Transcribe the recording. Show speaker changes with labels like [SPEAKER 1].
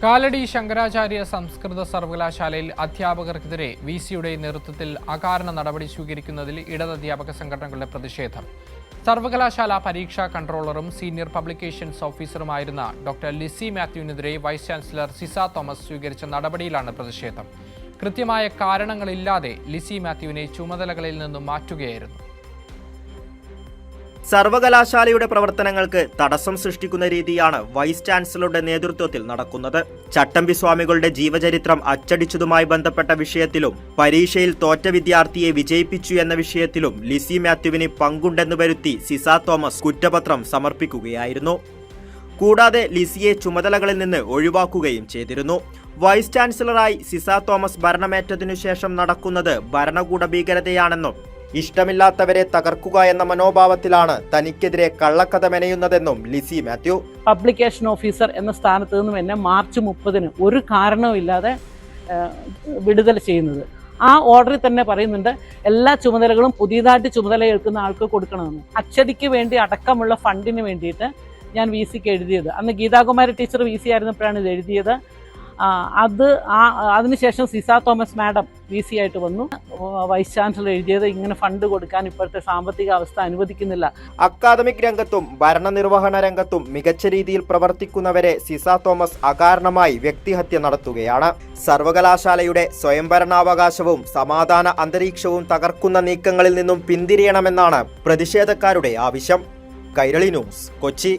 [SPEAKER 1] കാലടി ശങ്കരാചാര്യ സംസ്കൃത സർവകലാശാലയിൽ അധ്യാപകർക്കെതിരെ വിസിയുടെ നേതൃത്വത്തിൽ അകാരണ നടപടി സ്വീകരിക്കുന്നതിൽ ഇടതധ്യാപക സംഘടനകളുടെ പ്രതിഷേധം. സർവകലാശാല പരീക്ഷാ കൺട്രോളറും സീനിയർ പബ്ലിക്കേഷൻസ് ഓഫീസറുമായിരുന്ന ഡോക്ടർ ലിസി മാത്യുവിനെതിരെ വൈസ് ചാൻസലർ സിസ തോമസ് സ്വീകരിച്ച നടപടിയിലാണ് പ്രതിഷേധം. കൃത്യമായ കാരണങ്ങളില്ലാതെ ലിസി മാത്യുവിനെ ചുമതലകളിൽ നിന്നും മാറ്റുകയായിരുന്നു.
[SPEAKER 2] സർവകലാശാലയുടെ പ്രവർത്തനങ്ങൾക്ക് തടസ്സം സൃഷ്ടിക്കുന്ന രീതിയാണ് വൈസ് ചാൻസലറുടെ നേതൃത്വത്തിൽ നടക്കുന്നത്. ചട്ടമ്പി സ്വാമികളുടെ ജീവചരിത്രം അച്ചടിച്ചതുമായി ബന്ധപ്പെട്ട വിഷയത്തിലും പരീക്ഷയിൽ തോറ്റ വിദ്യാർത്ഥിയെ വിജയിപ്പിച്ചു എന്ന വിഷയത്തിലും ലിസി മാത്യുവിന് പങ്കുണ്ടെന്ന് വരുത്തി സിസ തോമസ് കുറ്റപത്രം സമർപ്പിക്കുകയായിരുന്നു. കൂടാതെ ലിസിയെ ചുമതലകളിൽ നിന്ന് ഒഴിവാക്കുകയും ചെയ്തിരുന്നു. വൈസ് ചാൻസലറായി സിസ തോമസ് ഭരണമേറ്റതിനു ശേഷം നടക്കുന്നത് ഭരണകൂട ഭീകരതയാണെന്നും ഇഷ്ടമില്ലാത്തവരെ തകർക്കുക എന്ന മനോഭാവത്തിലാണ് തനിക്കെതിരെ കള്ളക്കഥ മെനയുന്നതെന്നും ലിസി മാത്യു.
[SPEAKER 3] പബ്ലിക്കേഷൻ ഓഫീസർ എന്ന സ്ഥാനത്ത് നിന്നും എന്നെ മാർച്ച് 30 ഒരു കാരണവുമില്ലാതെ വിടുതൽ ചെയ്യുന്നത്. ആ ഓർഡറിൽ തന്നെ പറയുന്നുണ്ട് എല്ലാ ചുമതലകളും പുതിയതായിട്ട് ചുമതല ഏൽക്കുന്ന ആൾക്ക് കൊടുക്കണമെന്ന്. അച്ചടിക്ക് വേണ്ടി അടക്കമുള്ള ഫണ്ടിന് വേണ്ടിയിട്ട് ഞാൻ വി സിക്ക് എഴുതിയത്. അന്ന് ഗീതാകുമാരി ടീച്ചർ വി സി ആയിരുന്നപ്പോഴാണ് ഇത് എഴുതിയത്. അതിനുശേഷം Ciza Thomas madam we C ആയിട്ട് വന്നു. വൈസ് ചാൻസലർ എഴുതിയത് ഇങ്ങനെ ഫണ്ട് കൊടുക്കാൻ ഇപ്പോഴത്തെ സാമ്പത്തിക അവസ്ഥ അനുവദിക്കുന്നില്ല.
[SPEAKER 2] അക്കാദമിക് രംഗത്തും ഭരണനിർവഹണ രംഗത്തും മികച്ച രീതിയിൽ പ്രവർത്തിക്കുന്നവരെ സിസ തോമസ് അകാരണമായി വ്യക്തിഹത്യ നടത്തുകയാണ്. സർവകലാശാലയുടെ സ്വയംഭരണാവകാശവും സമാധാന അന്തരീക്ഷവും തകർക്കുന്ന നീക്കങ്ങളിൽ നിന്നും പിന്തിരിയണമെന്നാണ് പ്രതിഷേധക്കാരുടെ ആവശ്യം. കൈരളി ന്യൂസ്, കൊച്ചി.